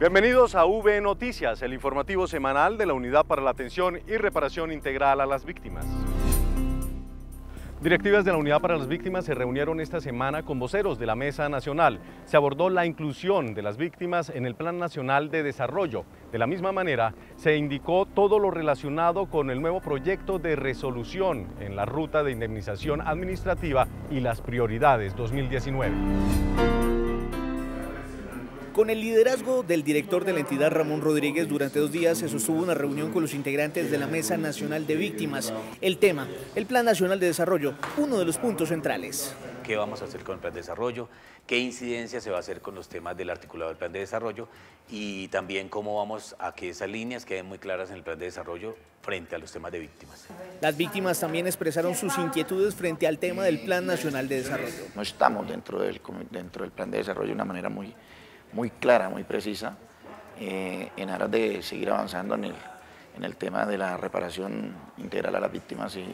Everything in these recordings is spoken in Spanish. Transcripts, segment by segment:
Bienvenidos a V Noticias, el informativo semanal de la Unidad para la Atención y Reparación Integral a las Víctimas. Directivas de la Unidad para las Víctimas se reunieron esta semana con voceros de la Mesa Nacional. Se abordó la inclusión de las víctimas en el Plan Nacional de Desarrollo. De la misma manera, se indicó todo lo relacionado con el nuevo proyecto de resolución en la ruta de indemnización administrativa y las prioridades 2019. Con el liderazgo del director de la entidad, Ramón Rodríguez, durante 2 días se sostuvo una reunión con los integrantes de la Mesa Nacional de Víctimas. El tema, el Plan Nacional de Desarrollo, uno de los puntos centrales. ¿Qué vamos a hacer con el plan de desarrollo? ¿Qué incidencia se va a hacer con los temas del articulado del plan de desarrollo? Y también cómo vamos a que esas líneas queden muy claras en el plan de desarrollo frente a los temas de víctimas. Las víctimas también expresaron sus inquietudes frente al tema del Plan Nacional de Desarrollo. No estamos dentro del plan de desarrollo de una manera muy clara, muy precisa, en aras de seguir avanzando en el tema de la reparación integral a las víctimas y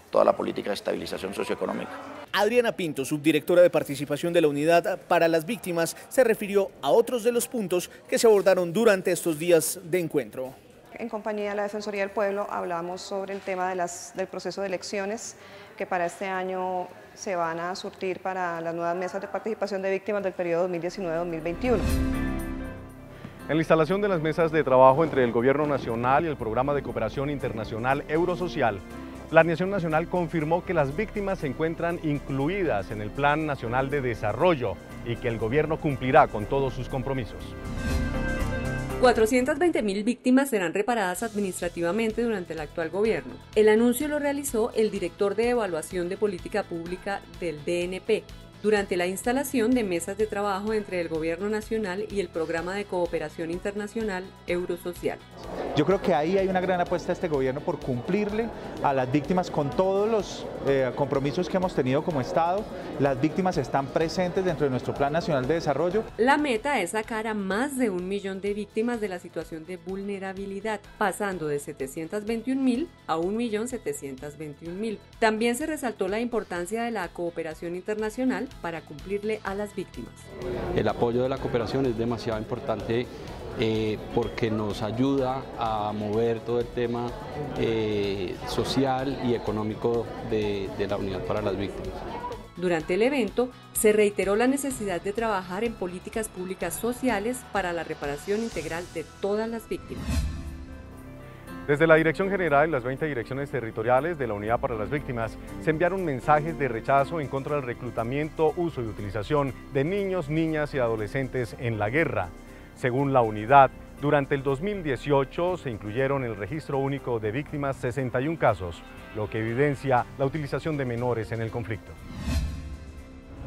toda la política de estabilización socioeconómica. Adriana Pinto, subdirectora de participación de la Unidad para las Víctimas, se refirió a otros de los puntos que se abordaron durante estos días de encuentro. En compañía de la Defensoría del Pueblo hablamos sobre el tema del proceso de elecciones que para este año se van a surtir para las nuevas mesas de participación de víctimas del periodo 2019-2021. En la instalación de las mesas de trabajo entre el Gobierno Nacional y el Programa de Cooperación Internacional Eurosocial, Planeación Nacional confirmó que las víctimas se encuentran incluidas en el Plan Nacional de Desarrollo y que el gobierno cumplirá con todos sus compromisos. 420.000 víctimas serán reparadas administrativamente durante el actual gobierno. El anuncio lo realizó el director de Evaluación de Política Pública del DNP, durante la instalación de mesas de trabajo entre el Gobierno Nacional y el Programa de Cooperación Internacional Eurosocial. Yo creo que ahí hay una gran apuesta de este gobierno por cumplirle a las víctimas con todos los compromisos que hemos tenido como Estado. Las víctimas están presentes dentro de nuestro Plan Nacional de Desarrollo. La meta es sacar a más de 1 millón de víctimas de la situación de vulnerabilidad, pasando de 721.000 a 1.721.000. También se resaltó la importancia de la cooperación internacional para cumplirle a las víctimas. El apoyo de la cooperación es demasiado importante porque nos ayuda a mover todo el tema social y económico de la Unidad para las Víctimas. Durante el evento, se reiteró la necesidad de trabajar en políticas públicas sociales para la reparación integral de todas las víctimas. Desde la Dirección General y las 20 direcciones territoriales de la Unidad para las Víctimas se enviaron mensajes de rechazo en contra del reclutamiento, uso y utilización de niños, niñas y adolescentes en la guerra. Según la unidad, durante el 2018 se incluyeron en el Registro Único de Víctimas 61 casos, lo que evidencia la utilización de menores en el conflicto.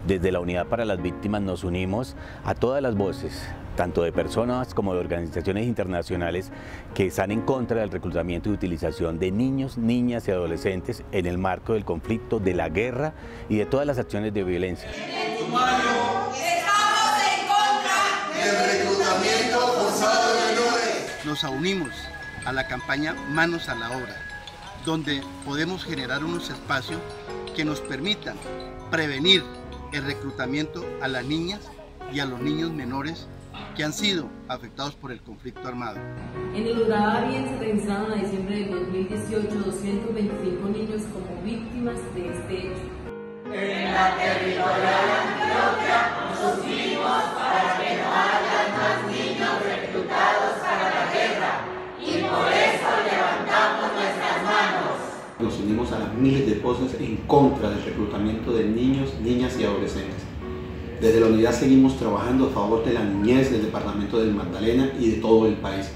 Desde la Unidad para las Víctimas nos unimos a todas las voces, tanto de personas como de organizaciones internacionales que están en contra del reclutamiento y utilización de niños, niñas y adolescentes en el marco del conflicto, de la guerra y de todas las acciones de violencia. Estamos en contra del reclutamiento forzado de menores. Nos unimos a la campaña Manos a la Obra, donde podemos generar unos espacios que nos permitan prevenir el reclutamiento a las niñas y a los niños menores que han sido afectados por el conflicto armado. En el Urabá se registraron a diciembre del 2018 225 niños como víctimas de este hecho. En la territorial Antioquia nos unimos para que no haya más niños reclutados para la guerra y por eso levantamos nuestras manos. Nos unimos a las miles de voces en contra del reclutamiento de niños, niñas y adolescentes. Desde la unidad seguimos trabajando a favor de la niñez del departamento del Magdalena y de todo el país.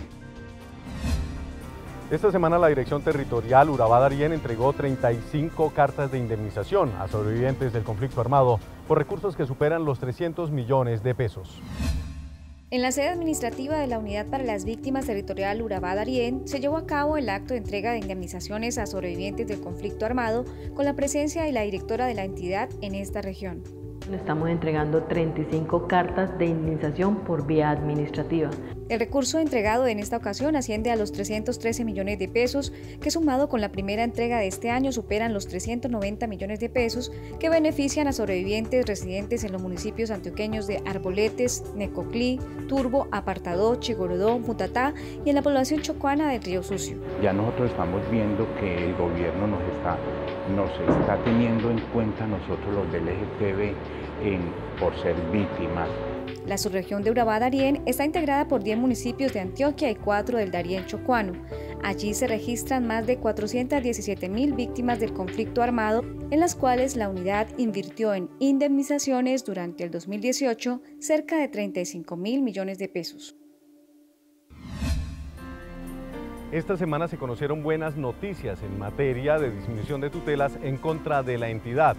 Esta semana la Dirección Territorial Urabá-Darién entregó 35 cartas de indemnización a sobrevivientes del conflicto armado por recursos que superan los 300 millones de pesos. En la sede administrativa de la Unidad para las Víctimas Territorial Urabá-Darién se llevó a cabo el acto de entrega de indemnizaciones a sobrevivientes del conflicto armado con la presencia de la directora de la entidad en esta región. Estamos entregando 35 cartas de indemnización por vía administrativa. El recurso entregado en esta ocasión asciende a los 313 millones de pesos, que sumado con la primera entrega de este año superan los 390 millones de pesos, que benefician a sobrevivientes residentes en los municipios antioqueños de Arboletes, Necoclí, Turbo, Apartadó, Chigorodó, Mutatá y en la población chocuana del Río Sucio. Ya nosotros estamos viendo que el gobierno nos está teniendo en cuenta nosotros los del LGTB por ser víctimas. La subregión de Urabá-Darién está integrada por 10 municipios de Antioquia y 4 del Darién chocuano. Allí se registran más de 417.000 víctimas del conflicto armado, en las cuales la unidad invirtió en indemnizaciones durante el 2018 cerca de 35.000 millones de pesos. Esta semana se conocieron buenas noticias en materia de disminución de tutelas en contra de la entidad.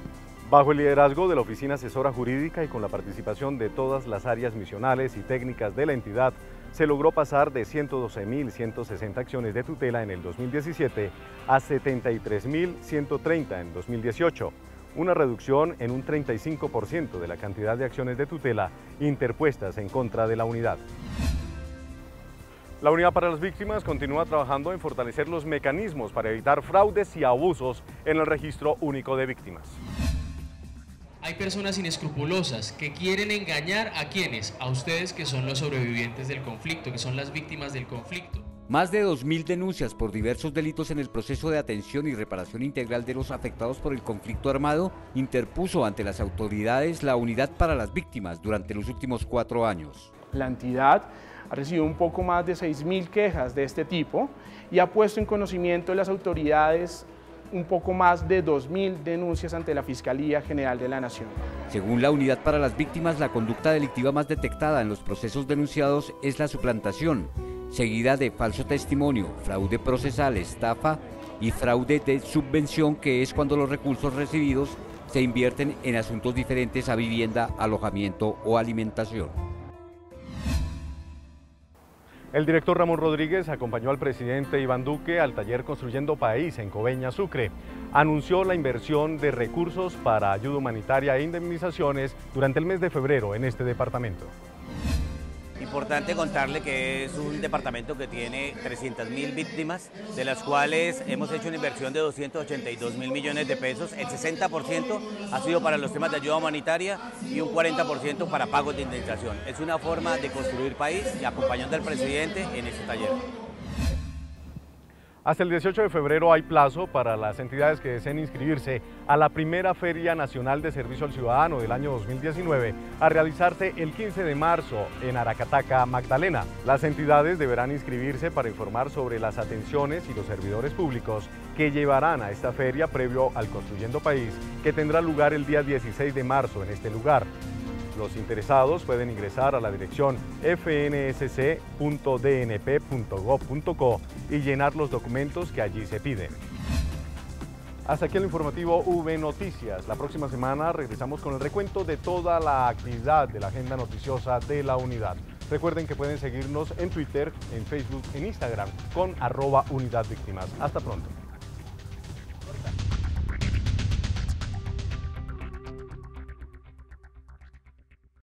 Bajo el liderazgo de la Oficina Asesora Jurídica y con la participación de todas las áreas misionales y técnicas de la entidad, se logró pasar de 112.160 acciones de tutela en el 2017 a 73.130 en 2018, una reducción en un 35% de la cantidad de acciones de tutela interpuestas en contra de la unidad. La Unidad para las Víctimas continúa trabajando en fortalecer los mecanismos para evitar fraudes y abusos en el Registro Único de Víctimas. Hay personas inescrupulosas que quieren engañar a quienes, a ustedes que son los sobrevivientes del conflicto, que son las víctimas del conflicto. Más de 2.000 denuncias por diversos delitos en el proceso de atención y reparación integral de los afectados por el conflicto armado interpuso ante las autoridades la Unidad para las Víctimas durante los últimos 4 años. La entidad ha recibido un poco más de 6.000 quejas de este tipo y ha puesto en conocimiento de las autoridades un poco más de 2.000 denuncias ante la Fiscalía General de la Nación. Según la Unidad para las Víctimas, la conducta delictiva más detectada en los procesos denunciados es la suplantación, seguida de falso testimonio, fraude procesal, estafa y fraude de subvención, que es cuando los recursos recibidos se invierten en asuntos diferentes a vivienda, alojamiento o alimentación. El director Ramón Rodríguez acompañó al presidente Iván Duque al taller Construyendo País en Coveñas, Sucre. Anunció la inversión de recursos para ayuda humanitaria e indemnizaciones durante el mes de febrero en este departamento. Importante contarle que es un departamento que tiene 300.000 víctimas, de las cuales hemos hecho una inversión de 282.000 millones de pesos. El 60% ha sido para los temas de ayuda humanitaria y un 40% para pagos de indemnización. Es una forma de construir país y acompañando al presidente en este taller. Hasta el 18 de febrero hay plazo para las entidades que deseen inscribirse a la primera Feria Nacional de Servicio al Ciudadano del año 2019, a realizarse el 15 de marzo en Aracataca, Magdalena. Las entidades deberán inscribirse para informar sobre las atenciones y los servidores públicos que llevarán a esta feria previo al Construyendo País, que tendrá lugar el día 16 de marzo en este lugar. Los interesados pueden ingresar a la dirección fnsc.dnp.gov.co y llenar los documentos que allí se piden. Hasta aquí el informativo V Noticias. La próxima semana regresamos con el recuento de toda la actividad de la agenda noticiosa de la unidad. Recuerden que pueden seguirnos en Twitter, en Facebook, en Instagram con @UnidadVíctimas. Hasta pronto.